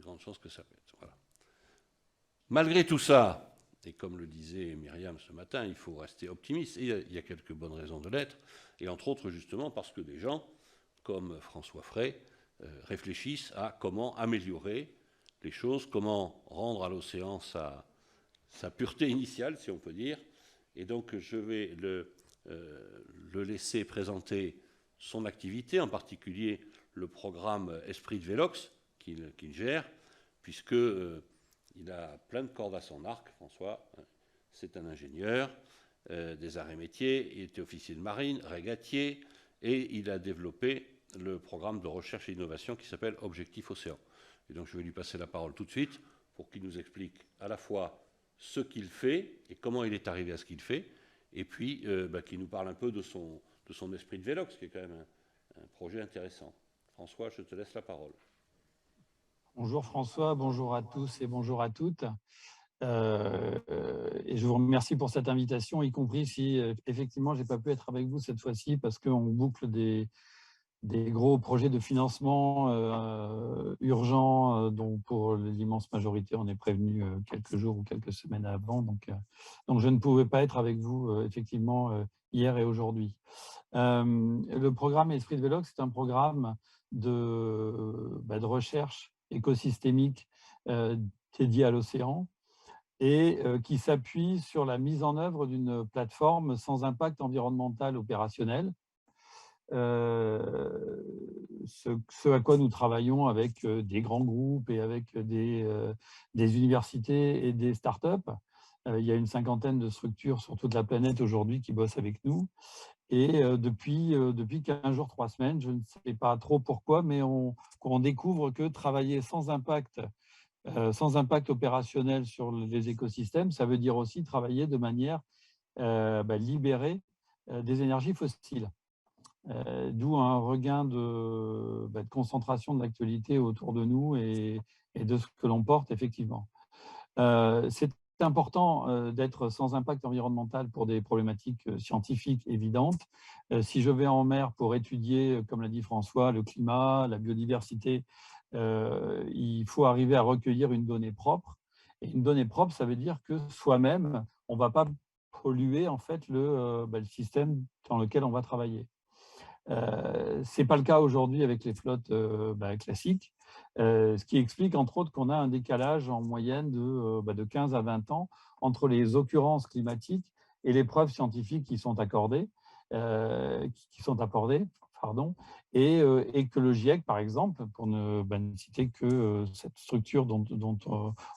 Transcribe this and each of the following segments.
grandes chances que ça pète. Voilà. Malgré tout ça, et comme le disait Myriam ce matin, il faut rester optimiste, et il y a quelques bonnes raisons de l'être, et entre autres justement parce que des gens, comme François Frey, réfléchissent à comment améliorer les choses, comment rendre à l'océan sa pureté initiale, si on peut dire. Et donc je vais le laisser présenter son activité, en particulier le programme Esprit de Vélox qu'il gère, puisque il a plein de cordes à son arc, François. C'est un ingénieur des arts et métiers, il était officier de marine, régatier, et il a développé le programme de recherche et d'innovation qui s'appelle Objectif Océan. Et donc je vais lui passer la parole tout de suite pour qu'il nous explique à la fois ce qu'il fait et comment il est arrivé à ce qu'il fait, et puis qu'il nous parle un peu de son esprit de Vélox, qui est quand même un projet intéressant. François, je te laisse la parole. Bonjour François, bonjour à tous et bonjour à toutes. Et je vous remercie pour cette invitation, y compris si effectivement je n'ai pas pu être avec vous cette fois-ci parce qu'on boucle des gros projets de financement urgents dont pour l'immense majorité on est prévenu quelques jours ou quelques semaines avant. Donc je ne pouvais pas être avec vous effectivement hier et aujourd'hui. Le programme Esprit de Vélox, c'est un programme de recherche écosystémique dédié à l'océan et qui s'appuie sur la mise en œuvre d'une plateforme sans impact environnemental opérationnel. Ce à quoi nous travaillons avec des grands groupes et avec des universités et des startups. Il y a une cinquantaine de structures sur toute la planète aujourd'hui qui bossent avec nous. Et depuis 15 jours, 3 semaines, je ne sais pas trop pourquoi, mais on découvre que travailler sans impact opérationnel sur les écosystèmes, ça veut dire aussi travailler de manière libérée des énergies fossiles. D'où un regain de concentration de l'actualité autour de nous et de ce que l'on porte effectivement. C'est important d'être sans impact environnemental pour des problématiques scientifiques évidentes. Si je vais en mer pour étudier, comme l'a dit François, le climat, la biodiversité, il faut arriver à recueillir une donnée propre. Et une donnée propre, ça veut dire que soi-même, on ne va pas polluer en fait le système dans lequel on va travailler. Ce n'est pas le cas aujourd'hui avec les flottes classiques, ce qui explique entre autres qu'on a un décalage en moyenne de 15 à 20 ans entre les occurrences climatiques et les preuves scientifiques qui sont accordées, et que le GIEC, par exemple, pour ne citer que cette structure dont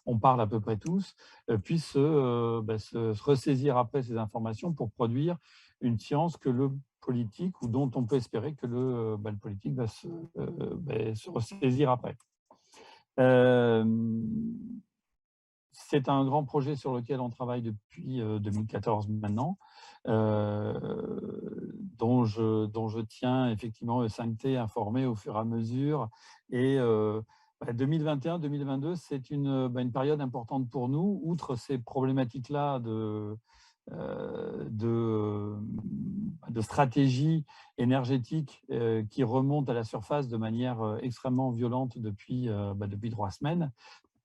on parle à peu près tous, puisse se ressaisir après ces informations pour produire une science que le politique ou dont on peut espérer que le politique va se ressaisir après. C'est un grand projet sur lequel on travaille depuis 2014 maintenant, dont je tiens effectivement E5T informé au fur et à mesure. Et 2021-2022, c'est une période importante pour nous, outre ces problématiques-là de stratégie énergétique qui remonte à la surface de manière extrêmement violente depuis 3 semaines,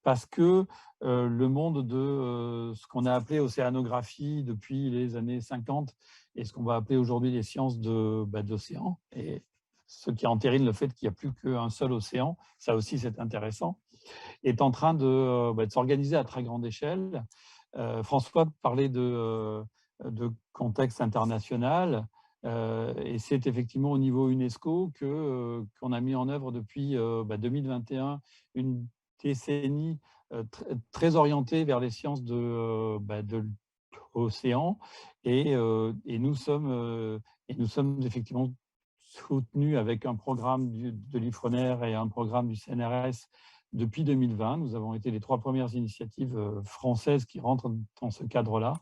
parce que le monde de ce qu'on a appelé océanographie depuis les années 50 et ce qu'on va appeler aujourd'hui les sciences d'océan, et ce qui entérine le fait qu'il n'y a plus qu'un seul océan, ça aussi c'est intéressant, est en train de s'organiser à très grande échelle. François parlait de contexte international, et c'est effectivement au niveau UNESCO qu'on a mis en œuvre depuis 2021 une décennie très orientée vers les sciences de l'océan, et nous sommes effectivement soutenus avec un programme de l'IFRENER et un programme du CNRS depuis 2020. Nous avons été les 3 premières initiatives françaises qui rentrent dans ce cadre-là.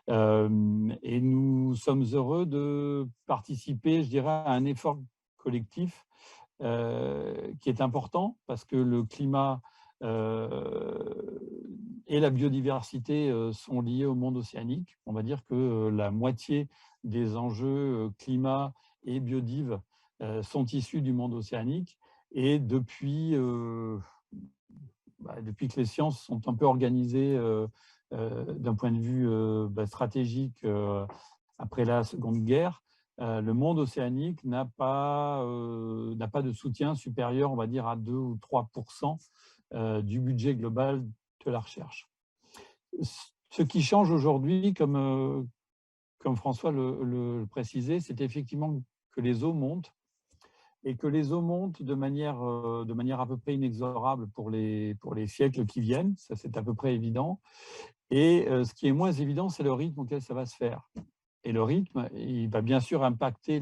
Et nous sommes heureux de participer, je dirais, à un effort collectif qui est important parce que le climat et la biodiversité sont liés au monde océanique. On va dire que la moitié des enjeux climat et biodive sont issus du monde océanique. Et depuis depuis que les sciences sont un peu organisées d'un point de vue stratégique après la Seconde Guerre, le monde océanique n'a pas de soutien supérieur, on va dire, à 2 ou 3% du budget global de la recherche. Ce qui change aujourd'hui, comme François le précisait, c'est effectivement que les eaux montent et que les eaux montent de manière à peu près inexorable pour les siècles qui viennent. Ça, c'est à peu près évident. Et ce qui est moins évident, c'est le rythme auquel ça va se faire. Et le rythme, il va bien sûr impacter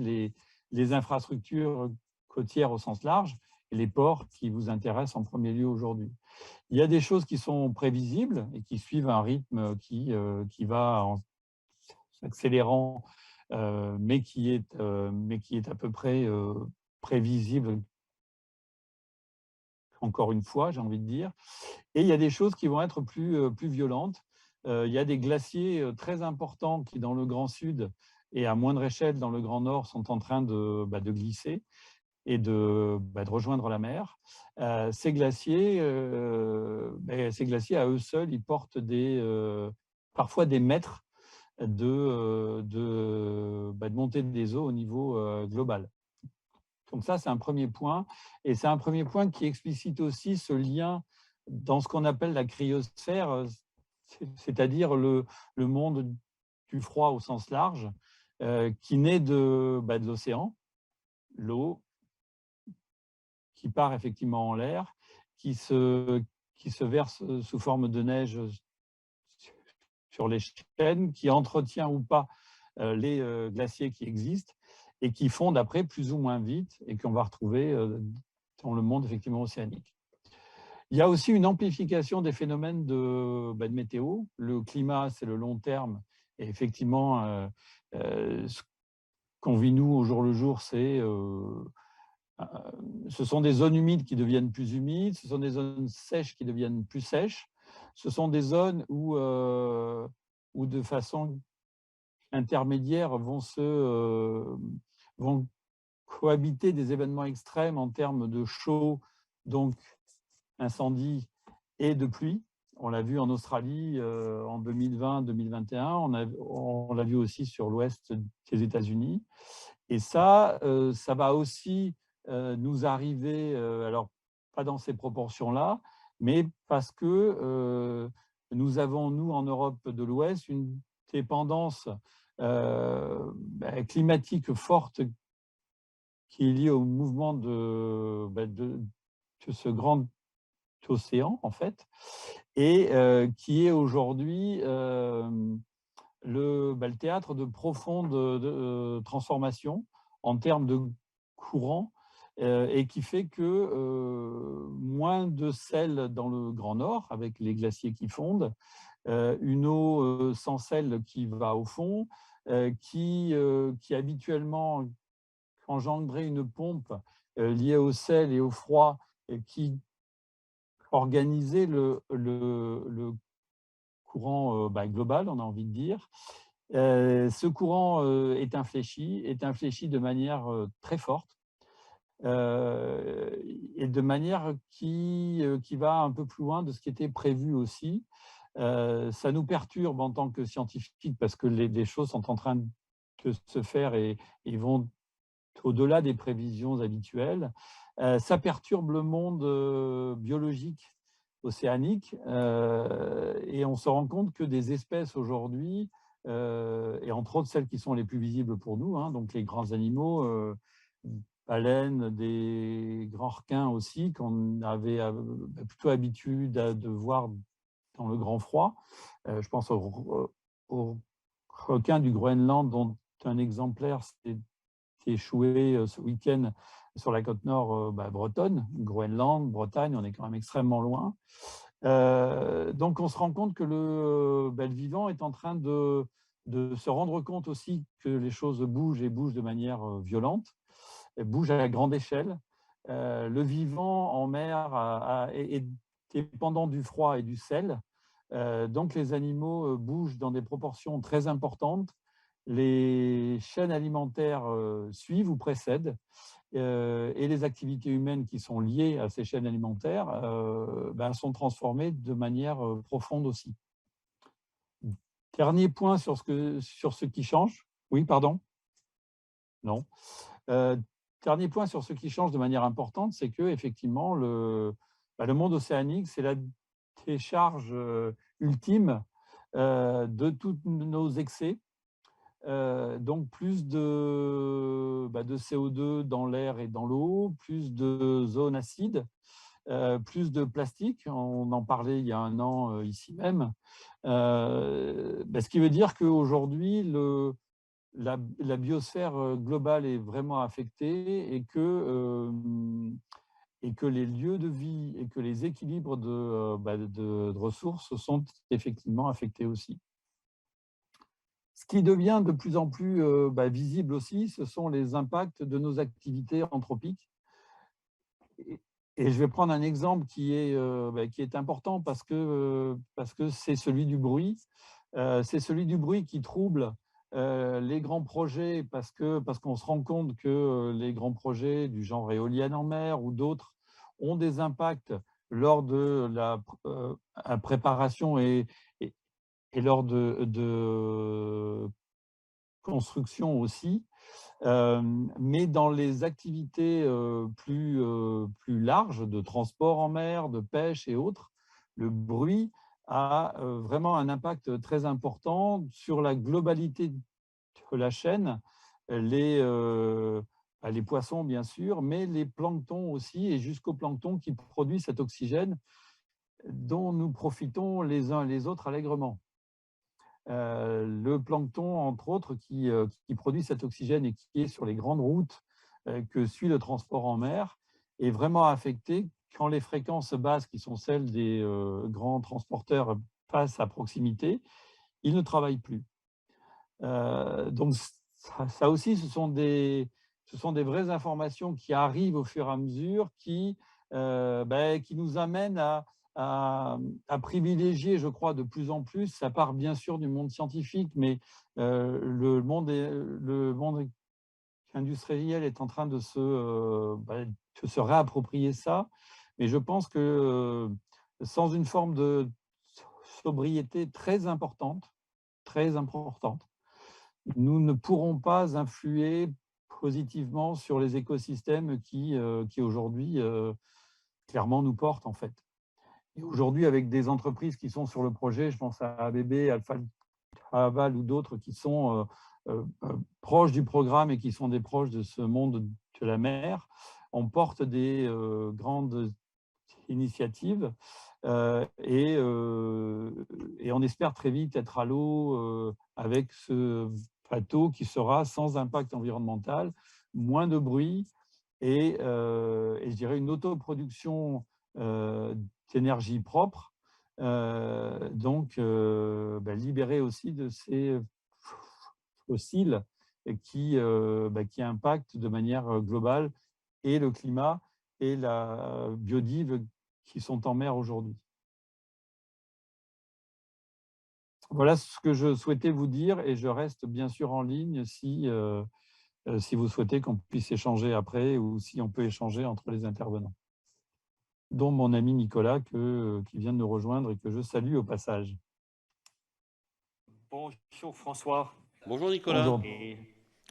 les infrastructures côtières au sens large et les ports qui vous intéressent en premier lieu aujourd'hui. Il y a des choses qui sont prévisibles et qui suivent un rythme qui va en s'accélérant, mais qui est à peu près prévisible, encore une fois, j'ai envie de dire. Et il y a des choses qui vont être plus violentes. Il y a des glaciers très importants qui, dans le Grand Sud et à moindre échelle dans le Grand Nord, sont en train de glisser et de rejoindre la mer. Ces glaciers, à eux seuls, ils portent parfois des mètres de montée des eaux au niveau global. Donc ça, c'est un premier point. Et c'est un premier point qui explicite aussi ce lien dans ce qu'on appelle la cryosphère, c'est-à-dire le monde du froid au sens large, qui naît de l'océan, l'eau qui part effectivement en l'air, qui se verse sous forme de neige sur les chaînes, qui entretient ou pas les glaciers qui existent et qui fondent après plus ou moins vite et qu'on va retrouver dans le monde effectivement océanique. Il y a aussi une amplification des phénomènes de météo. Le climat, c'est le long terme. Et effectivement, ce qu'on vit nous au jour le jour, ce sont des zones humides qui deviennent plus humides, ce sont des zones sèches qui deviennent plus sèches, ce sont des zones où de façon intermédiaire vont cohabiter des événements extrêmes en termes de chaud, donc incendie, et de pluie. On l'a vu en Australie en 2020-2021, on l'a vu aussi sur l'ouest des États-Unis. Et ça va aussi nous arriver, alors pas dans ces proportions-là, mais parce que nous avons, nous, en Europe de l'Ouest, une dépendance climatique forte qui est liée au mouvement de ce grand océan, en fait, et qui est aujourd'hui le théâtre de profondes transformations en termes de courant, et qui fait que moins de sel dans le Grand Nord, avec les glaciers qui fondent, une eau sans sel qui va au fond, qui habituellement engendrait une pompe liée au sel et au froid, qui organisait le courant global, on a envie de dire. Ce courant est infléchi de manière très forte, et de manière qui va un peu plus loin de ce qui était prévu aussi. Ça nous perturbe en tant que scientifiques parce que les choses sont en train de se faire et vont au-delà des prévisions habituelles. Ça perturbe le monde biologique océanique, et on se rend compte que des espèces aujourd'hui, et entre autres celles qui sont les plus visibles pour nous, hein, donc les grands animaux, baleines, des grands requins aussi, qu'on avait plutôt habitude de voir dans le grand froid. Je pense aux requins du Groenland, dont un exemplaire s'est échoué ce week-end sur la côte nord bretonne, Groenland, Bretagne, on est quand même extrêmement loin. Donc on se rend compte que le vivant est en train de se rendre compte aussi que les choses bougent et bougent de manière violente, bougent à grande échelle. Le vivant en mer est dépendant du froid et du sel. Donc les animaux bougent dans des proportions très importantes. Les chaînes alimentaires suivent ou précèdent. et les activités humaines qui sont liées à ces chaînes alimentaires sont transformées de manière profonde aussi. Dernier point sur ce qui change. Oui, pardon? Non. Dernier point sur ce qui change de manière importante, c'est qu'effectivement, le monde océanique, c'est la décharge ultime de tous nos excès. Donc plus de CO2 dans l'air et dans l'eau, plus de zones acides, plus de plastique. On en parlait il y a un an ici même. Ce qui veut dire qu'aujourd'hui, la biosphère globale est vraiment affectée et que les lieux de vie et que les équilibres de ressources sont effectivement affectés aussi. Ce qui devient de plus en plus visible aussi, ce sont les impacts de nos activités anthropiques. Et je vais prendre un exemple qui est important parce que c'est celui du bruit. C'est celui du bruit qui trouble les grands projets parce qu'on se rend compte que les grands projets du genre éolienne en mer ou d'autres ont des impacts lors de la préparation et lors de construction aussi. Mais dans les activités plus larges de transport en mer, de pêche et autres, le bruit a vraiment un impact très important sur la globalité de la chaîne, les poissons bien sûr, mais les planctons aussi, et jusqu'au plancton qui produit cet oxygène dont nous profitons les uns les autres allègrement. Le plancton, entre autres, qui produit cet oxygène et qui est sur les grandes routes que suit le transport en mer, est vraiment affecté quand les fréquences basses, qui sont celles des grands transporteurs, passent à proximité, ils ne travaillent plus. Donc ça aussi, ce sont des vraies informations qui arrivent au fur et à mesure, qui nous amènent à privilégier, je crois, de plus en plus, ça part bien sûr du monde scientifique, mais le monde industriel est en train de se réapproprier ça. Mais je pense que sans une forme de sobriété très importante, nous ne pourrons pas influer positivement sur les écosystèmes qui aujourd'hui, clairement nous portent en fait. Et aujourd'hui, avec des entreprises qui sont sur le projet, je pense à ABB, Alpha Laval ou d'autres qui sont proches du programme et qui sont des proches de ce monde de la mer, on porte des grandes initiatives et on espère très vite être à l'eau avec ce bateau qui sera sans impact environnemental, moins de bruit et je dirais une autoproduction d'énergie propre, libérée aussi de ces fossiles qui impactent de manière globale et le climat et la biodive qui sont en mer aujourd'hui. Voilà ce que je souhaitais vous dire et je reste bien sûr en ligne si vous souhaitez qu'on puisse échanger après ou si on peut échanger entre les intervenants, dont mon ami Nicolas qui vient de nous rejoindre et que je salue au passage. Bonjour François. Bonjour Nicolas. Bonjour.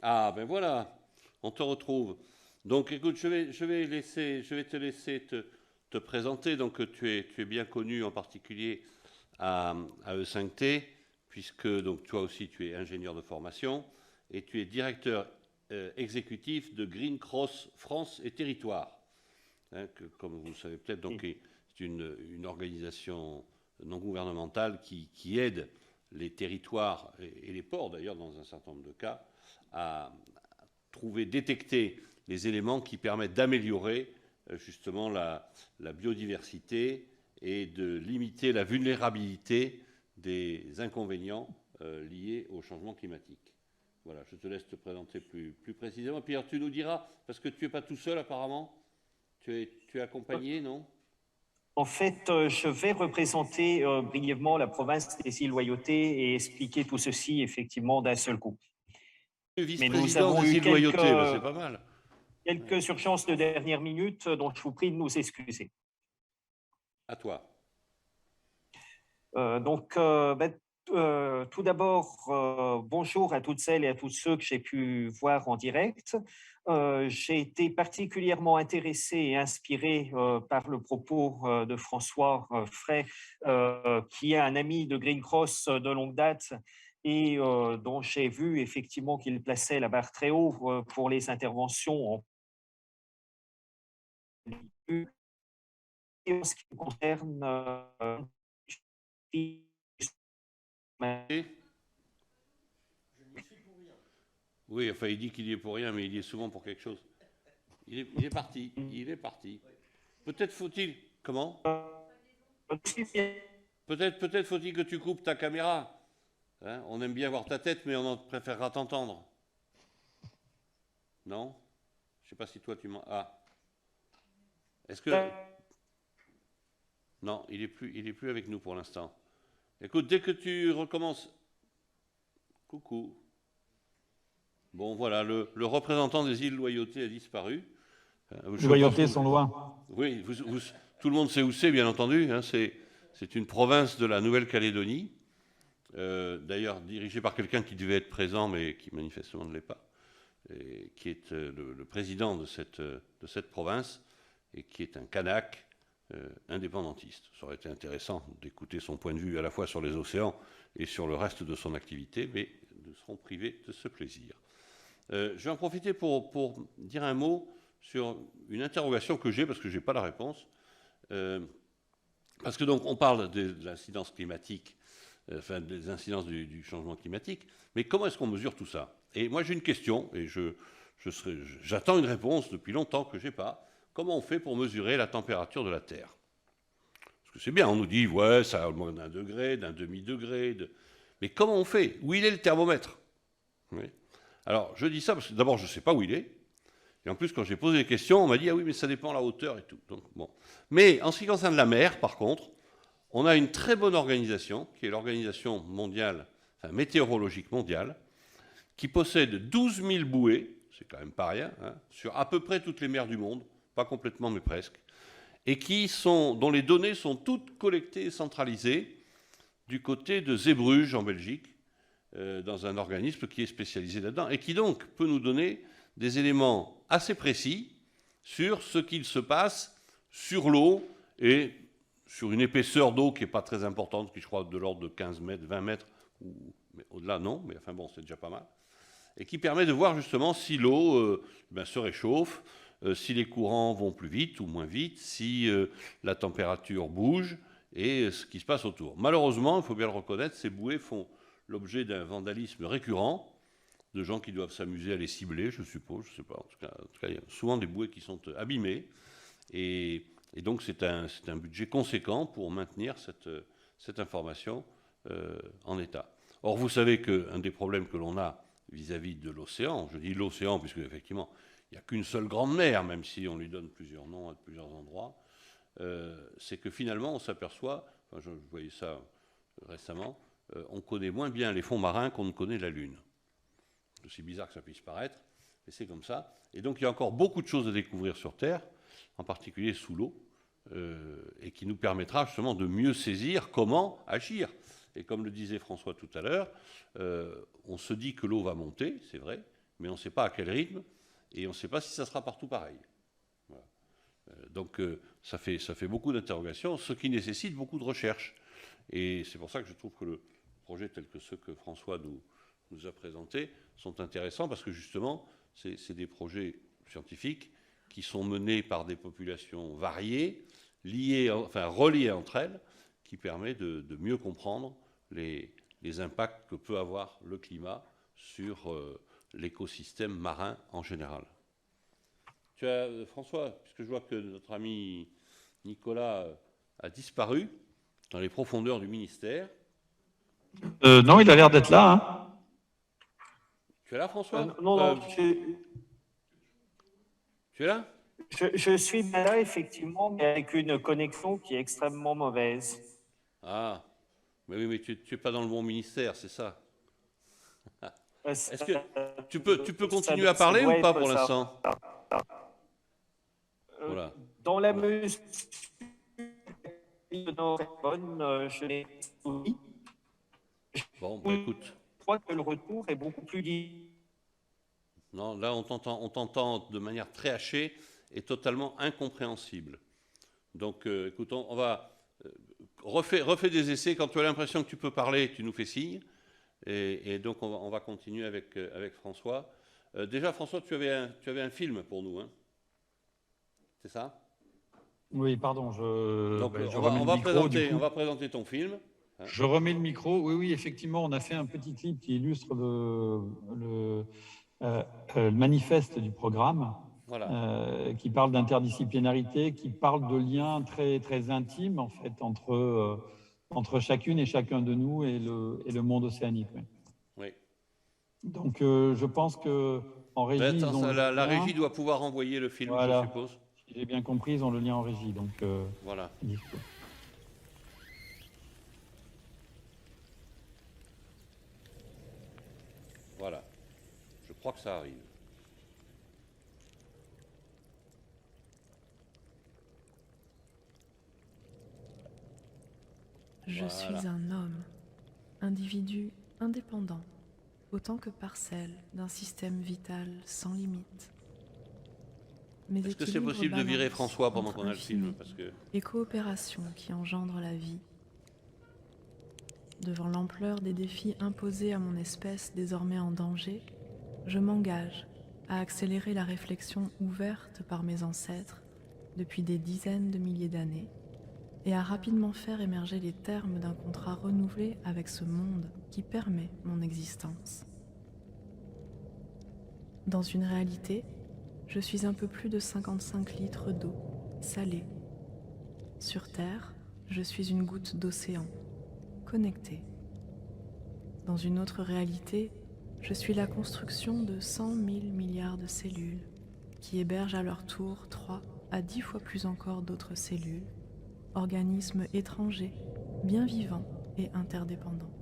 Ah ben voilà, on te retrouve. Donc écoute, je vais te laisser te présenter. Donc tu es bien connu en particulier à E5T, puisque donc toi aussi tu es ingénieur de formation et tu es directeur exécutif de Green Cross France et Territoire, que, comme vous le savez peut-être, donc c'est une organisation non gouvernementale qui aide les territoires et les ports d'ailleurs dans un certain nombre de cas à détecter les éléments qui permettent d'améliorer justement la biodiversité et de limiter la vulnérabilité des inconvénients liés au changement climatique. Voilà, je te laisse te présenter plus précisément. Puis alors, tu nous diras, parce que tu n'es pas tout seul apparemment, tu es accompagné, non? En fait, je vais représenter brièvement la province des îles Loyauté et expliquer tout ceci effectivement d'un seul coup. Vice-président des îles Loyauté, c'est pas mal. quelques urgences de dernière minute dont je vous prie de nous excuser. À toi. Tout d'abord, bonjour à toutes celles et à tous ceux que j'ai pu voir en direct. J'ai été particulièrement intéressé et inspiré par le propos de François Frey, qui est un ami de Green Cross de longue date et dont j'ai vu effectivement qu'il plaçait la barre très haut pour les interventions en ce qui me concerne. Et oui, enfin, il dit qu'il y est pour rien, mais il y est souvent pour quelque chose. Il est parti. Il est parti. Peut-être faut-il... Comment? Peut-être faut-il que tu coupes ta caméra. Hein, on aime bien voir ta tête, mais on préférera t'entendre. Non? Je ne sais pas si toi tu m'en... Ah. Est-ce que... Non, il est plus avec nous pour l'instant. Écoute, dès que tu recommences... Coucou. Bon, voilà, le représentant des îles Loyauté a disparu. Les Loyautés sont loin. Oui, tout le monde sait où c'est, bien entendu. Hein, c'est une province de la Nouvelle-Calédonie, d'ailleurs dirigée par quelqu'un qui devait être présent, mais qui manifestement ne l'est pas, et qui est le président de cette province, et qui est un Kanak indépendantiste. Ça aurait été intéressant d'écouter son point de vue à la fois sur les océans et sur le reste de son activité, mais nous serons privés de ce plaisir. Je vais en profiter pour dire un mot sur une interrogation que j'ai, parce que je n'ai pas la réponse. Parce que donc on parle de l'incidence climatique, enfin des incidences du changement climatique, mais comment est-ce qu'on mesure tout ça? Et moi j'ai une question, et j'attends une réponse depuis longtemps que je n'ai pas. Comment on fait pour mesurer la température de la Terre? Parce que c'est bien, on nous dit, ouais, ça augmente d'1 degré, d'un demi-degré, mais comment on fait? Où il est le thermomètre? Oui. Alors, je dis ça parce que d'abord, je ne sais pas où il est. Et en plus, quand j'ai posé des questions, on m'a dit, ah oui, mais ça dépend de la hauteur et tout. Donc, bon. Mais en ce qui concerne la mer, par contre, on a une très bonne organisation, qui est l'organisation mondiale, enfin, météorologique mondiale, qui possède 12 000 bouées, c'est quand même pas rien, hein, sur à peu près toutes les mers du monde, pas complètement, mais presque, et dont les données sont toutes collectées et centralisées du côté de Zeebrugge, en Belgique, dans un organisme qui est spécialisé là-dedans, et qui donc peut nous donner des éléments assez précis sur ce qu'il se passe sur l'eau et sur une épaisseur d'eau qui n'est pas très importante, qui je crois de l'ordre de 15 mètres, 20 mètres, mais au-delà non, mais enfin bon, c'est déjà pas mal, et qui permet de voir justement si l'eau se réchauffe, si les courants vont plus vite ou moins vite, si la température bouge et ce qui se passe autour. Malheureusement, il faut bien le reconnaître, ces bouées font l'objet d'un vandalisme récurrent, de gens qui doivent s'amuser à les cibler, je suppose, je ne sais pas. En tout cas, il y a souvent des bouées qui sont abîmées. Et donc, c'est un budget conséquent pour maintenir cette information en état. Or, vous savez qu'un des problèmes que l'on a vis-à-vis de l'océan, je dis l'océan, puisque effectivement, il n'y a qu'une seule grande mer, même si on lui donne plusieurs noms à plusieurs endroits, c'est que finalement, on s'aperçoit, enfin, je voyais ça récemment, on connaît moins bien les fonds marins qu'on ne connaît la Lune. C'est aussi bizarre que ça puisse paraître, mais c'est comme ça. Et donc il y a encore beaucoup de choses à découvrir sur Terre, en particulier sous l'eau, et qui nous permettra justement de mieux saisir comment agir. Et comme le disait François tout à l'heure, on se dit que l'eau va monter, c'est vrai, mais on ne sait pas à quel rythme, et on ne sait pas si ça sera partout pareil. Voilà. Donc ça fait beaucoup d'interrogations, ce qui nécessite beaucoup de recherche. Et c'est pour ça que je trouve que le projet tel que ceux que François nous a présentés sont intéressants, parce que justement, c'est des projets scientifiques qui sont menés par des populations variées, reliées entre elles, qui permet de mieux comprendre les impacts que peut avoir le climat sur l'écosystème marin en général. Tu as, François, puisque je vois que notre ami Nicolas a disparu dans les profondeurs du ministère. Non, il a l'air d'être là. Hein. Tu es là, François? Non, tu es là? Je suis là, effectivement, mais avec une connexion qui est extrêmement mauvaise. Ah, mais oui, mais tu n'es pas dans le bon ministère, c'est ça. Est-ce que tu peux continuer à parler ou pas pour l'instant? Voilà. Dans la mesure de nos bonnes, je l'ai oui. Bon, bah, écoute. Je crois que le retour est beaucoup plus difficile. Non, là, on t'entend de manière très hachée et totalement incompréhensible. Donc, écoute, on va refais des essais. Quand tu as l'impression que tu peux parler, tu nous fais signe. Et donc, on va continuer avec François. Déjà, François, tu avais un film pour nous, hein? C'est ça? Oui, pardon, Donc, je remets le micro. On va présenter ton film. Hein. Je remets le micro. Oui, oui, effectivement, on a fait un petit clip qui illustre le manifeste du programme, Voilà. qui parle d'interdisciplinarité, qui parle de liens très, très intimes, en fait, entre chacune et chacun de nous et le monde océanique. Oui. Oui. Donc, je pense qu'en régie, Attends, la régie doit pouvoir envoyer le film, voilà. Je suppose. Si j'ai bien compris, ils ont le lien en régie. Donc, voilà. Voilà. Je crois que ça arrive. Je suis un homme, individu indépendant, autant que parcelle d'un système vital sans limite. Est-ce que c'est possible de virer François pendant qu'on a le film et coopération qui engendre la vie. Devant l'ampleur des défis imposés à mon espèce désormais en danger, je m'engage à accélérer la réflexion ouverte par mes ancêtres depuis des dizaines de milliers d'années et à rapidement faire émerger les termes d'un contrat renouvelé avec ce monde qui permet mon existence. Dans une réalité, je suis un peu plus de 55 litres d'eau, salée. Sur Terre, je suis une goutte d'océan, connectée. Dans une autre réalité, je suis la construction de 100 000 milliards de cellules qui hébergent à leur tour 3 à 10 fois plus encore d'autres cellules, organismes étrangers, bien vivants et interdépendants.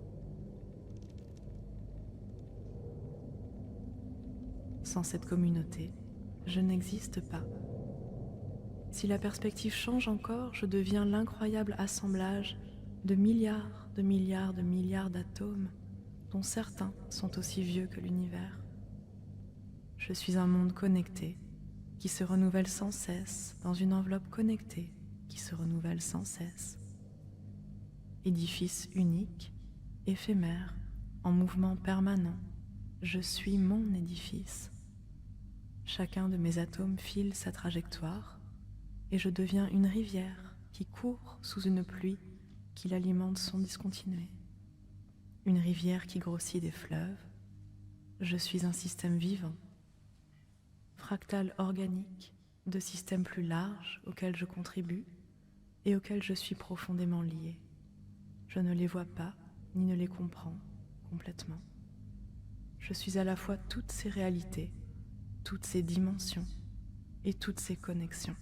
Sans cette communauté, je n'existe pas. Si la perspective change encore, je deviens l'incroyable assemblage de milliards de milliards de milliards d'atomes, dont certains sont aussi vieux que l'univers. Je suis un monde connecté, qui se renouvelle sans cesse, dans une enveloppe connectée, qui se renouvelle sans cesse. Édifice unique, éphémère, en mouvement permanent, je suis mon édifice. Chacun de mes atomes file sa trajectoire, et je deviens une rivière qui court sous une pluie qui l'alimente sans discontinuer. Une rivière qui grossit des fleuves. Je suis un système vivant, fractal organique de systèmes plus larges auxquels je contribue et auxquels je suis profondément lié. Je ne les vois pas ni ne les comprends complètement. Je suis à la fois toutes ces réalités, toutes ces dimensions et toutes ces connexions.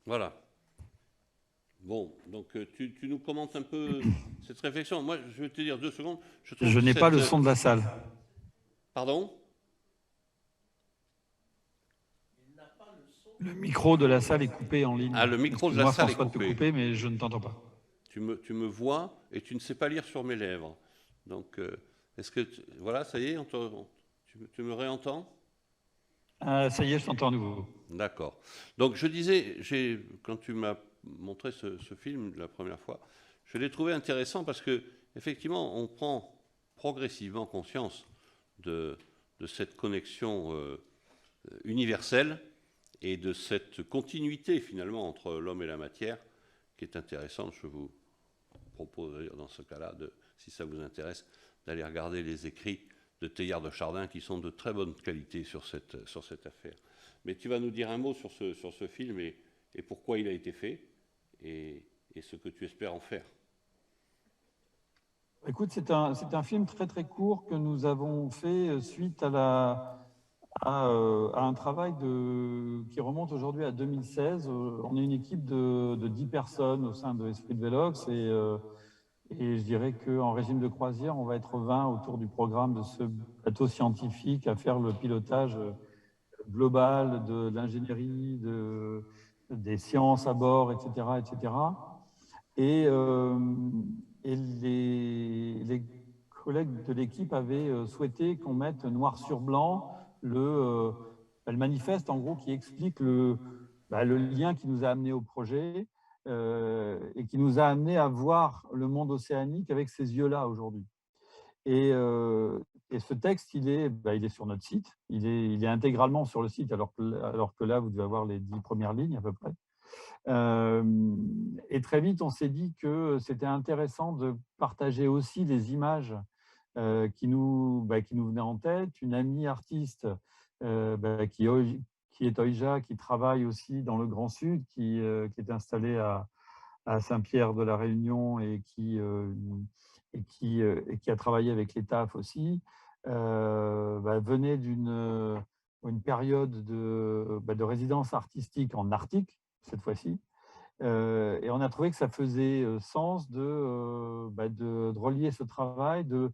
Voilà. Bon, donc tu nous commentes un peu cette réflexion. Moi, je vais te dire 2 secondes. Je n'ai pas le son de la salle. Pardon? Le micro de la salle est coupé en ligne. Ah, le micro de la salle est François, coupé. te couper, mais je ne t'entends pas. Tu me vois et tu ne sais pas lire sur mes lèvres. Donc, est-ce que... voilà, ça y est, tu me réentends? Ça y est, je t'entends à nouveau. D'accord. Donc, je disais, quand tu m'as montré ce film la première fois, je l'ai trouvé intéressant parce que, effectivement, on prend progressivement conscience de cette connexion universelle et de cette continuité, finalement, entre l'homme et la matière, qui est intéressante. Je vous propose, d'ailleurs, dans ce cas-là, si ça vous intéresse, d'aller regarder les écrits de Teilhard de Chardin, qui sont de très bonne qualité sur cette affaire. Mais tu vas nous dire un mot sur ce film et pourquoi il a été fait et ce que tu espères en faire. Écoute, c'est un film très très court que nous avons fait suite à un travail qui remonte aujourd'hui à 2016. On est une équipe de 10 personnes au sein de Esprit de Vélox et je dirais qu'en régime de croisière, on va être 20 autour du programme de ce plateau scientifique à faire le pilotage global de l'ingénierie, des sciences à bord, etc. etc. Et, euh, et les collègues de l'équipe avaient souhaité qu'on mette noir sur blanc le manifeste, en gros, qui explique le lien qui nous a amené au projet et qui nous a amené à voir le monde océanique avec ces yeux-là aujourd'hui. Et, euh, et ce texte, il est sur notre site, il est intégralement sur le site, alors que là, vous devez avoir les 10 premières lignes à peu près. Et très vite, on s'est dit que c'était intéressant de partager aussi les images qui nous venaient en tête. Une amie artiste qui est Oija, qui travaille aussi dans le Grand Sud, qui est installée à Saint-Pierre de la Réunion et qui a travaillé avec les TAF aussi, venait d'une période de résidence artistique en Arctique, cette fois-ci. Et on a trouvé que ça faisait sens de relier ce travail, de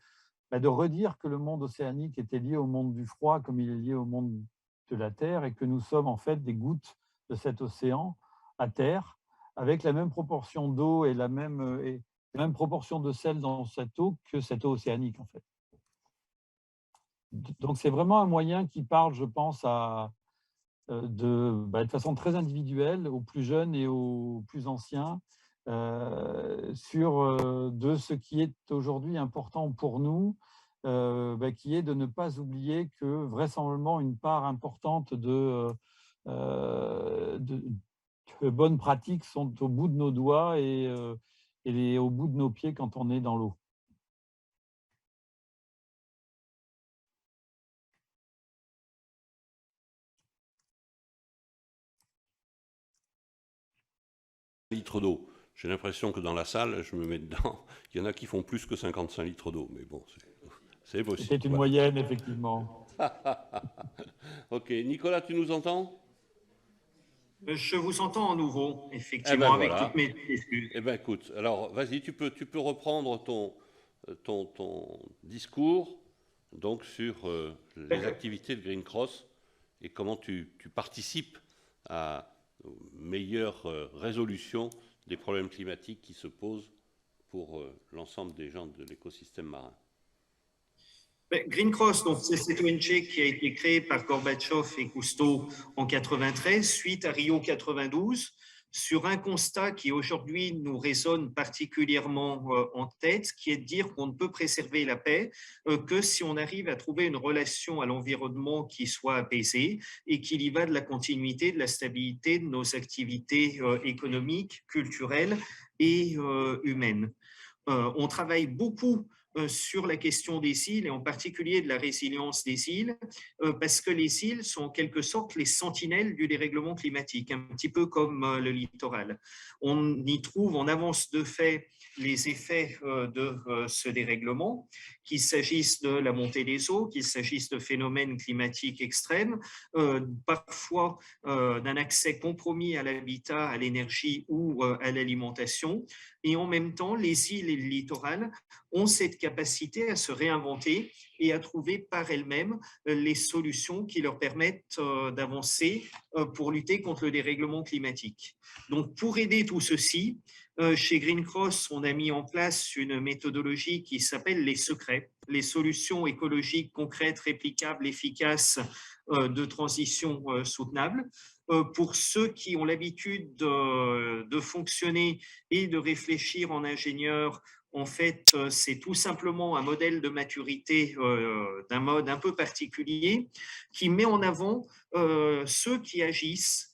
redire que le monde océanique était lié au monde du froid comme il est lié au monde de la Terre et que nous sommes en fait des gouttes de cet océan à Terre, avec la même proportion d'eau et la même proportion de sel dans cette eau que cette eau océanique en fait. Donc c'est vraiment un moyen qui parle, je pense, de façon très individuelle aux plus jeunes et aux plus anciens sur de ce qui est aujourd'hui important pour nous, qui est de ne pas oublier que vraisemblablement une part importante de bonnes pratiques sont au bout de nos doigts et au bout de nos pieds quand on est dans l'eau. Litres d'eau. J'ai l'impression que dans la salle, je me mets dedans, il y en a qui font plus que 55 litres d'eau, mais bon, c'est possible. C'est une moyenne, effectivement. Ok, Nicolas, tu nous entends? Je vous entends en nouveau, effectivement, avec voilà. toutes mes excuses. Eh bien, écoute, alors, vas-y, tu peux reprendre ton discours donc, sur les activités de Green Cross et comment tu participes à une meilleure résolution des problèmes climatiques qui se posent pour l'ensemble des gens de l'écosystème marin. Green Cross, donc c'est cette ONG qui a été créée par Gorbatchev et Cousteau en 93 suite à Rio 92 sur un constat qui aujourd'hui nous résonne particulièrement en tête, qui est de dire qu'on ne peut préserver la paix que si on arrive à trouver une relation à l'environnement qui soit apaisée et qu'il y va de la continuité, de la stabilité de nos activités économiques, culturelles et humaines. On travaille beaucoup sur la question des îles et en particulier de la résilience des îles, parce que les îles sont en quelque sorte les sentinelles du dérèglement climatique, un petit peu comme le littoral. On y trouve en avance de fait les effets de ce dérèglement, qu'il s'agisse de la montée des eaux, qu'il s'agisse de phénomènes climatiques extrêmes, parfois d'un accès compromis à l'habitat, à l'énergie ou à l'alimentation. Et en même temps, les îles et le littoral ont cette capacité à se réinventer et à trouver par elles-mêmes les solutions qui leur permettent d'avancer pour lutter contre le dérèglement climatique. Donc, pour aider tout ceci, chez Green Cross, on a mis en place une méthodologie qui s'appelle les secrets, les solutions écologiques concrètes, réplicables, efficaces de transition soutenable. Pour ceux qui ont l'habitude de fonctionner et de réfléchir en ingénieur, en fait, c'est tout simplement un modèle de maturité d'un mode un peu particulier qui met en avant ceux qui agissent,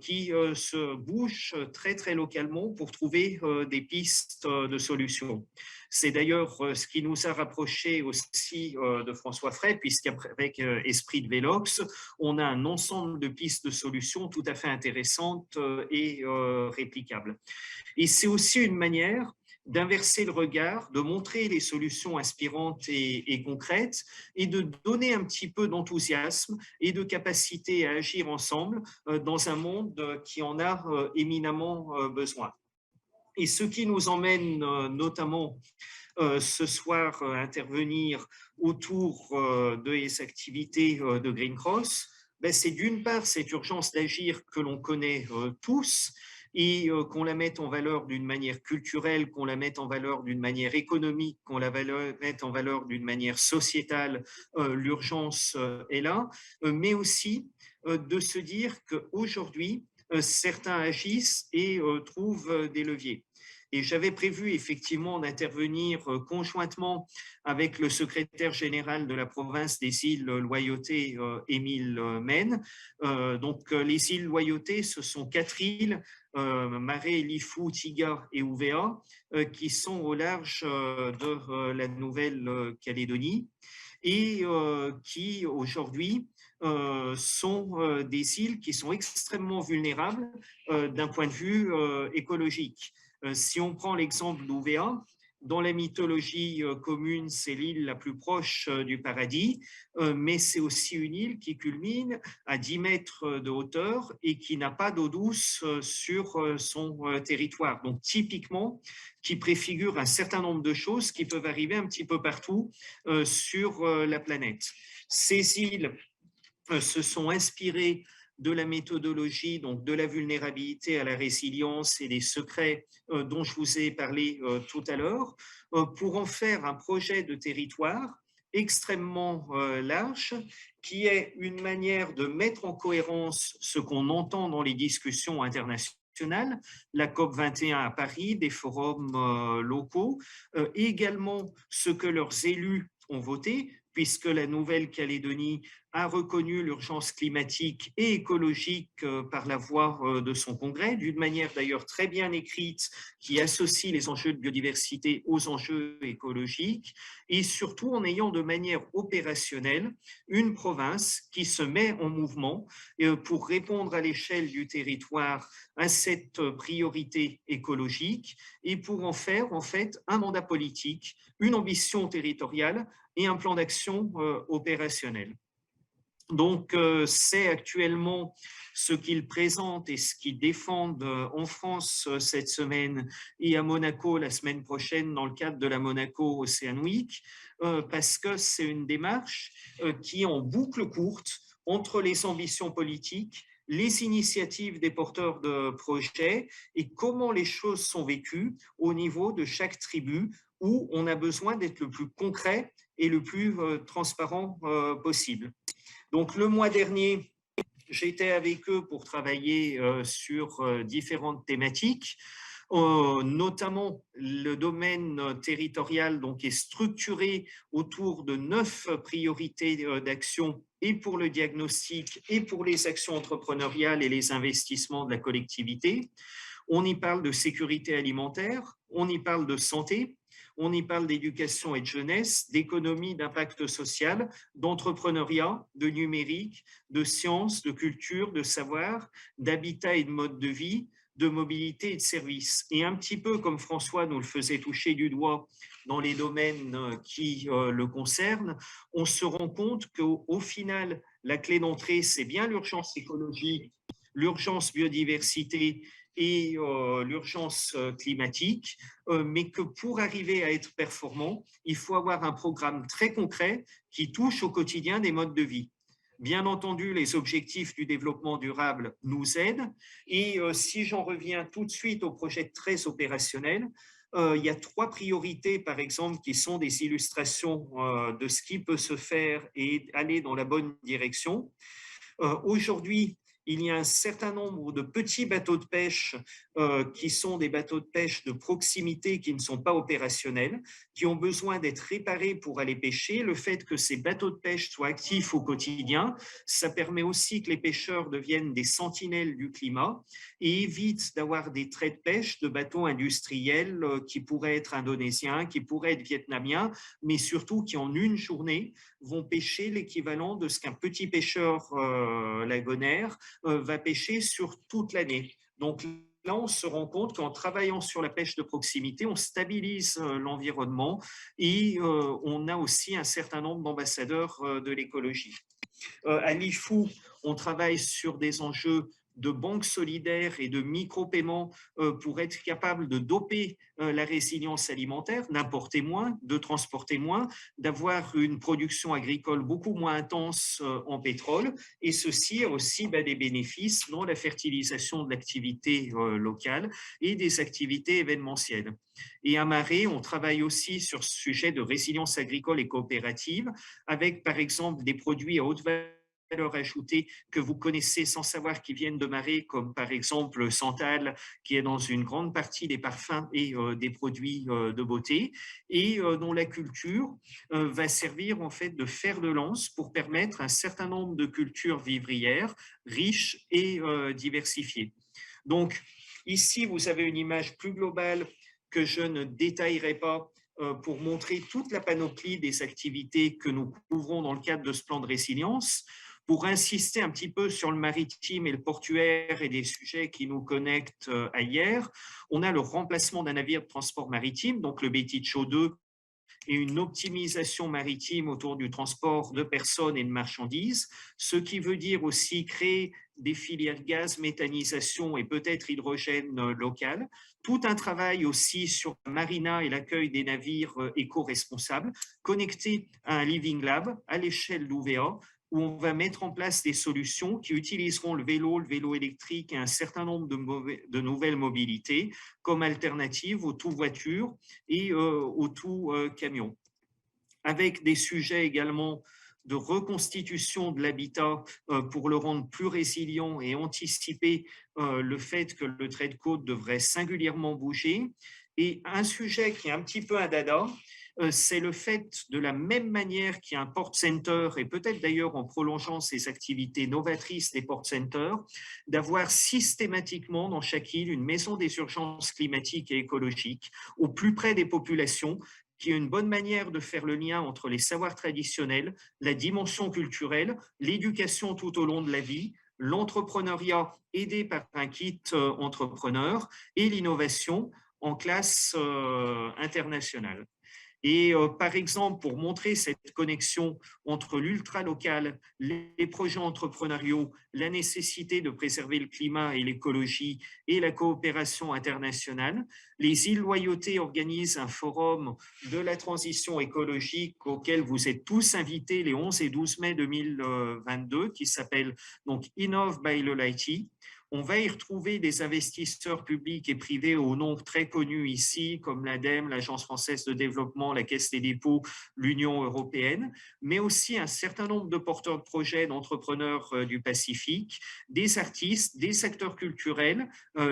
qui se bougent très, très localement pour trouver des pistes de solutions. C'est d'ailleurs ce qui nous a rapprochés aussi de François Frey, puisqu'avec Esprit de Vélox, on a un ensemble de pistes de solutions tout à fait intéressantes et réplicables. Et c'est aussi une manière d'inverser le regard, de montrer les solutions inspirantes et concrètes et de donner un petit peu d'enthousiasme et de capacité à agir ensemble dans un monde qui en a éminemment besoin. Et ce qui nous emmène notamment ce soir intervenir autour des activités de Green Cross, ben, c'est d'une part cette urgence d'agir que l'on connaît tous et qu'on la mette en valeur d'une manière culturelle, qu'on la mette en valeur d'une manière économique, qu'on la mette en valeur d'une manière sociétale, l'urgence est là, mais aussi de se dire qu'aujourd'hui, certains agissent et trouvent des leviers. Et j'avais prévu effectivement d'intervenir conjointement avec le secrétaire général de la province des îles Loyauté, Émile Mène. Donc les îles Loyauté, ce sont 4 îles, Maré, Lifou, Tiga et Ouvéa, qui sont au large de la Nouvelle-Calédonie et qui aujourd'hui sont des îles qui sont extrêmement vulnérables d'un point de vue écologique. Si on prend l'exemple d'Ouvéa, dans la mythologie commune, c'est l'île la plus proche du paradis, mais c'est aussi une île qui culmine à 10 mètres de hauteur et qui n'a pas d'eau douce sur son territoire. Donc typiquement, qui préfigure un certain nombre de choses qui peuvent arriver un petit peu partout sur la planète. Ces îles se sont inspirées de la méthodologie, donc de la vulnérabilité à la résilience et des secrets dont je vous ai parlé tout à l'heure, pour en faire un projet de territoire extrêmement large, qui est une manière de mettre en cohérence ce qu'on entend dans les discussions internationales, la COP 21 à Paris, des forums locaux, et également ce que leurs élus ont voté, puisque la Nouvelle-Calédonie a reconnu l'urgence climatique et écologique par la voie de son congrès, d'une manière d'ailleurs très bien écrite, qui associe les enjeux de biodiversité aux enjeux écologiques, et surtout en ayant de manière opérationnelle une province qui se met en mouvement pour répondre à l'échelle du territoire à cette priorité écologique et pour en faire en fait un mandat politique, une ambition territoriale et un plan d'action opérationnel. Donc, c'est actuellement ce qu'ils présentent et ce qu'ils défendent en France cette semaine et à Monaco la semaine prochaine dans le cadre de la Monaco Ocean Week, parce que c'est une démarche qui est en boucle courte entre les ambitions politiques, les initiatives des porteurs de projets et comment les choses sont vécues au niveau de chaque tribu où on a besoin d'être le plus concret et le plus transparent possible. Donc, le mois dernier, j'étais avec eux pour travailler sur différentes thématiques, notamment le domaine territorial donc, est structuré autour de 9 priorités d'action et pour le diagnostic et pour les actions entrepreneuriales et les investissements de la collectivité. On y parle de sécurité alimentaire, on y parle de santé, on y parle d'éducation et de jeunesse, d'économie, d'impact social, d'entrepreneuriat, de numérique, de sciences, de culture, de savoir, d'habitat et de mode de vie, de mobilité et de services. Et un petit peu comme François nous le faisait toucher du doigt dans les domaines qui le concernent, on se rend compte qu'au final, la clé d'entrée, c'est bien l'urgence écologique, l'urgence biodiversité et l'urgence climatique, mais que pour arriver à être performant, il faut avoir un programme très concret qui touche au quotidien des modes de vie. Bien entendu, les objectifs du développement durable nous aident et si j'en reviens tout de suite au projet très opérationnel, il y a 3 priorités, par exemple, qui sont des illustrations de ce qui peut se faire et aller dans la bonne direction. Aujourd'hui, il y a un certain nombre de petits bateaux de pêche qui sont des bateaux de pêche de proximité qui ne sont pas opérationnels, qui ont besoin d'être réparés pour aller pêcher. Le fait que ces bateaux de pêche soient actifs au quotidien, ça permet aussi que les pêcheurs deviennent des sentinelles du climat et évitent d'avoir des traits de pêche de bateaux industriels qui pourraient être indonésiens, qui pourraient être vietnamiens, mais surtout qui en une journée vont pêcher l'équivalent de ce qu'un petit pêcheur lagonaire va pêcher sur toute l'année. Donc là, on se rend compte qu'en travaillant sur la pêche de proximité, on stabilise l'environnement et on a aussi un certain nombre d'ambassadeurs de l'écologie. À l'IFU, on travaille sur des enjeux de banques solidaires et de micro-paiements pour être capable de doper la résilience alimentaire, d'importer moins, de transporter moins, d'avoir une production agricole beaucoup moins intense en pétrole. Et ceci a aussi des bénéfices dans la fertilisation de l'activité locale et des activités événementielles. Et à Marais, on travaille aussi sur ce sujet de résilience agricole et coopérative, avec par exemple des produits à haute valeur ajoutée que vous connaissez sans savoir qui viennent de Marais, comme par exemple Santal, qui est dans une grande partie des parfums et des produits de beauté, et dont la culture va servir en fait de fer de lance pour permettre un certain nombre de cultures vivrières riches et diversifiées. Donc ici, vous avez une image plus globale que je ne détaillerai pas pour montrer toute la panoplie des activités que nous couvrons dans le cadre de ce plan de résilience. Pour insister un petit peu sur le maritime et le portuaire et des sujets qui nous connectent à hier, on a le remplacement d'un navire de transport maritime, donc le Betticho 2, et une optimisation maritime autour du transport de personnes et de marchandises, ce qui veut dire aussi créer des filières gaz, méthanisation et peut-être hydrogène local. Tout un travail aussi sur la marina et l'accueil des navires éco-responsables, connectés à un Living Lab à l'échelle d'UVA, où on va mettre en place des solutions qui utiliseront le vélo électrique et un certain nombre de nouvelles mobilités comme alternative au tout voiture et au tout camion. Avec des sujets également de reconstitution de l'habitat pour le rendre plus résilient et anticiper le fait que le trait de côte devrait singulièrement bouger. Et un sujet qui est un petit peu un dada, c'est le fait, de la même manière qu'il y a un port center, et peut-être d'ailleurs en prolongeant ces activités novatrices des port centers, d'avoir systématiquement dans chaque île une maison des urgences climatiques et écologiques au plus près des populations, qui est une bonne manière de faire le lien entre les savoirs traditionnels, la dimension culturelle, l'éducation tout au long de la vie, l'entrepreneuriat aidé par un kit entrepreneur et l'innovation en classe internationale. Et par exemple, pour montrer cette connexion entre l'ultra-local, les projets entrepreneuriaux, la nécessité de préserver le climat et l'écologie et la coopération internationale, les îles Loyauté organisent un forum de la transition écologique auquel vous êtes tous invités les 11 et 12 mai 2022, qui s'appelle donc Innov by Lolaiti. On va y retrouver des investisseurs publics et privés au nom très connus ici, comme l'ADEME, l'Agence française de développement, la Caisse des dépôts, l'Union européenne, mais aussi un certain nombre de porteurs de projets, d'entrepreneurs du Pacifique, des artistes, des acteurs culturels,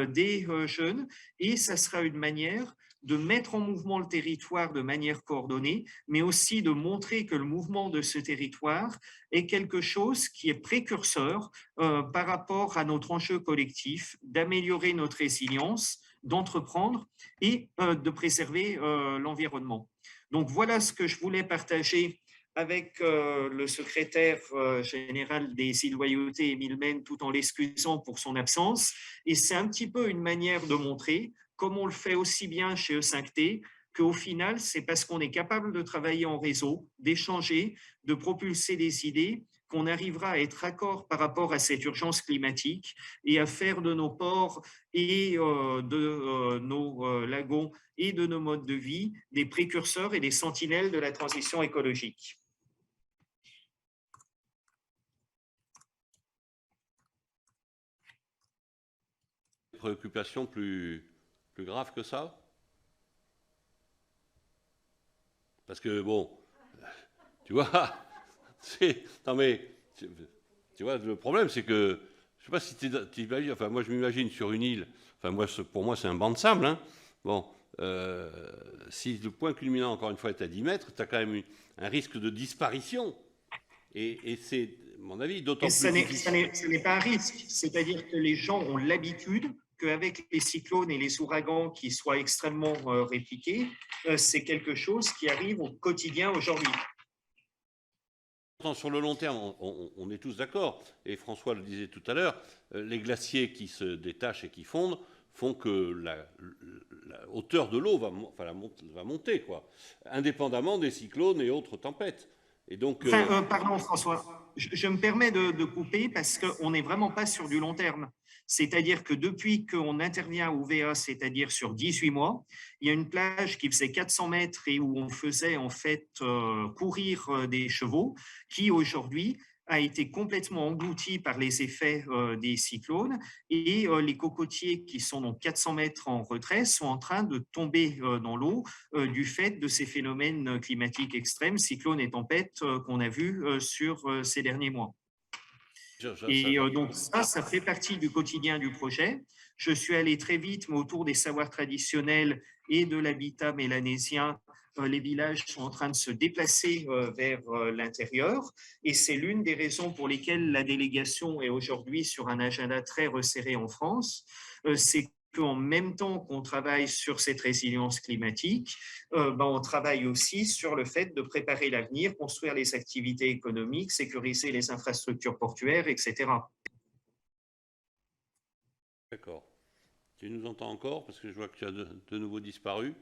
des jeunes, et ça sera une manière de mettre en mouvement le territoire de manière coordonnée, mais aussi de montrer que le mouvement de ce territoire est quelque chose qui est précurseur par rapport à notre enjeu collectif, d'améliorer notre résilience, d'entreprendre et de préserver l'environnement. Donc voilà ce que je voulais partager avec le secrétaire général des îles Loyauté, Émile Mène, tout en l'excusant pour son absence. Et c'est un petit peu une manière de montrer, comme on le fait aussi bien chez E5T, qu'au final, c'est parce qu'on est capable de travailler en réseau, d'échanger, de propulser des idées, qu'on arrivera à être raccord par rapport à cette urgence climatique et à faire de nos ports et de nos lagons et de nos modes de vie des précurseurs et des sentinelles de la transition écologique. Préoccupation plus grave que ça? Parce que, bon, tu vois, non mais, tu vois, le problème, c'est que, je ne sais pas si tu imagines, enfin, moi, je m'imagine sur une île, enfin, moi, pour moi, c'est un banc de sable, hein. Bon, si le point culminant, encore une fois, est à 10 mètres, tu as quand même un risque de disparition. Et c'est, à mon avis, d'autant plus difficile. Ce n'est pas un risque, c'est-à-dire que les gens ont l'habitude qu'avec les cyclones et les ouragans qui soient extrêmement répliqués, c'est quelque chose qui arrive au quotidien aujourd'hui. Sur le long terme, on est tous d'accord, et François le disait tout à l'heure, les glaciers qui se détachent et qui fondent font que la hauteur de l'eau va monter, quoi, indépendamment des cyclones et autres tempêtes. Et donc, pardon François, je me permets de couper parce qu'on n'est vraiment pas sur du long terme. C'est-à-dire que depuis qu'on intervient au VA, c'est-à-dire sur 18 mois, il y a une plage qui faisait 400 mètres et où on faisait en fait courir des chevaux, qui aujourd'hui a été complètement englouti par les effets des cyclones, et les cocotiers qui sont donc 400 mètres en retrait sont en train de tomber dans l'eau du fait de ces phénomènes climatiques extrêmes, cyclones et tempêtes qu'on a vus sur ces derniers mois. Et donc ça fait partie du quotidien du projet. Je suis allé très vite, mais autour des savoirs traditionnels et de l'habitat mélanésien, les villages sont en train de se déplacer vers l'intérieur. Et c'est l'une des raisons pour lesquelles la délégation est aujourd'hui sur un agenda très resserré en France. C'est qu'en même temps qu'on travaille sur cette résilience climatique, on travaille aussi sur le fait de préparer l'avenir, construire les activités économiques, sécuriser les infrastructures portuaires, etc. D'accord. Tu nous entends encore? Parce que je vois que tu as de nouveau disparu.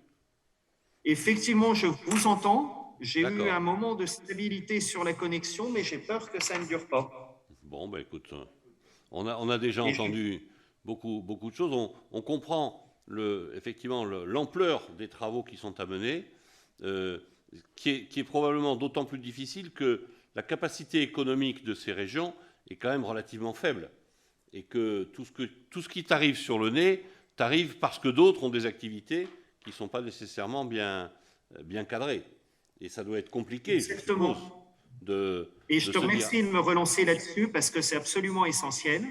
Effectivement, je vous entends. J'ai eu un moment de stabilité sur la connexion, mais j'ai peur que ça ne dure pas. Bon, ben écoute, on a déjà entendu beaucoup de choses. On comprend effectivement l'ampleur des travaux qui sont à mener, qui est probablement d'autant plus difficile que la capacité économique de ces régions est quand même relativement faible. Et que tout ce qui t'arrive sur le nez t'arrive parce que d'autres ont des activités qui ne sont pas nécessairement bien cadrées. Et ça doit être compliqué, exactement, Et je te remercie de me relancer là-dessus parce que c'est absolument essentiel.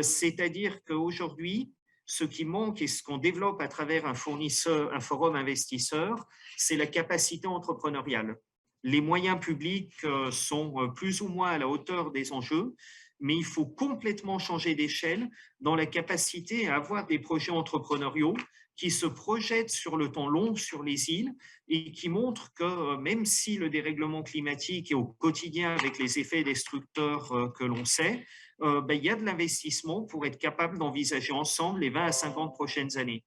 C'est-à-dire qu'aujourd'hui, ce qui manque et ce qu'on développe à travers un forum investisseur, c'est la capacité entrepreneuriale. Les moyens publics sont plus ou moins à la hauteur des enjeux, mais il faut complètement changer d'échelle dans la capacité à avoir des projets entrepreneuriaux qui se projettent sur le temps long sur les îles et qui montrent que même si le dérèglement climatique est au quotidien avec les effets destructeurs que l'on sait, il y a de l'investissement pour être capable d'envisager ensemble les 20 à 50 prochaines années.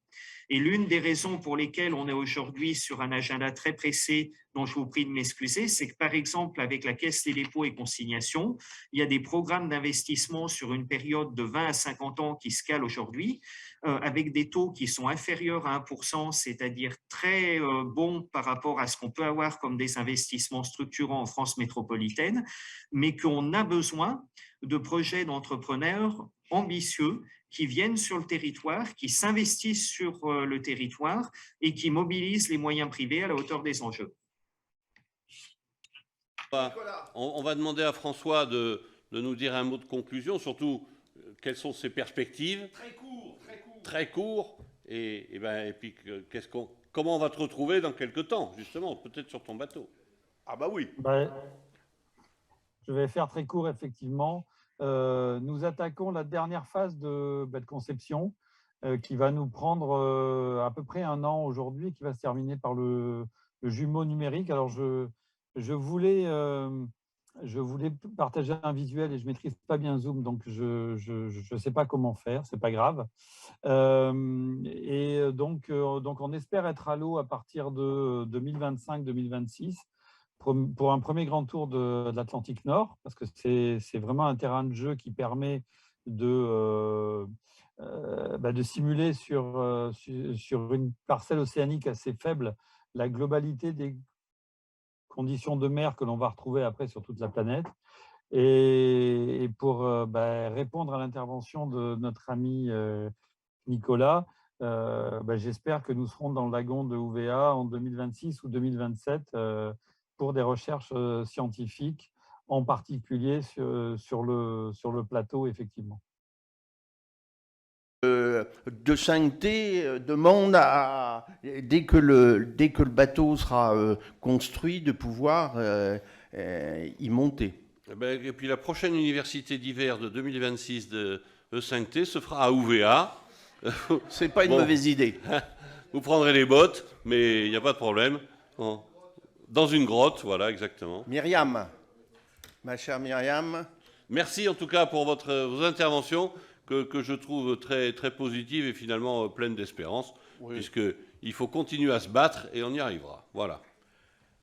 Et l'une des raisons pour lesquelles on est aujourd'hui sur un agenda très pressé, dont je vous prie de m'excuser, c'est que par exemple, avec la Caisse des dépôts et consignations, il y a des programmes d'investissement sur une période de 20 à 50 ans qui se calent aujourd'hui, avec des taux qui sont inférieurs à 1%, c'est-à-dire très bons par rapport à ce qu'on peut avoir comme des investissements structurants en France métropolitaine, mais qu'on a besoin de projets d'entrepreneurs ambitieux qui viennent sur le territoire, qui s'investissent sur le territoire et qui mobilisent les moyens privés à la hauteur des enjeux. On va demander à François de nous dire un mot de conclusion, surtout quelles sont ses perspectives. Très court. Et puis comment on va te retrouver dans quelques temps, justement, peut-être sur ton bateau. Ah bah oui. Je vais faire très court, effectivement. Nous attaquons la dernière phase de conception qui va nous prendre à peu près 1 an aujourd'hui, qui va se terminer par le jumeau numérique. Alors, je voulais partager un visuel et je ne maîtrise pas bien Zoom, donc je ne sais pas comment faire, ce n'est pas grave. Et donc, on espère être à l'eau à partir de 2025-2026. Pour un premier grand tour de l'Atlantique Nord, parce que c'est vraiment un terrain de jeu qui permet de simuler sur une parcelle océanique assez faible la globalité des conditions de mer que l'on va retrouver après sur toute la planète. Et pour répondre à l'intervention de notre ami Nicolas, j'espère que nous serons dans le lagon de Ouvéa en 2026 ou 2027 pour des recherches scientifiques, en particulier sur le plateau, effectivement. De 5T demande, dès que le bateau sera construit, de pouvoir y monter. Et puis la prochaine université d'hiver de 2026 de E5T se fera à Ouvéa. C'est pas une mauvaise idée. Vous prendrez les bottes, mais il n'y a pas de problème. Dans une grotte, voilà, exactement. Myriam, ma chère Myriam. Merci en tout cas pour vos interventions. que je trouve très, très positive et finalement pleine d'espérance, puisqu'il faut continuer à se battre et on y arrivera. Voilà.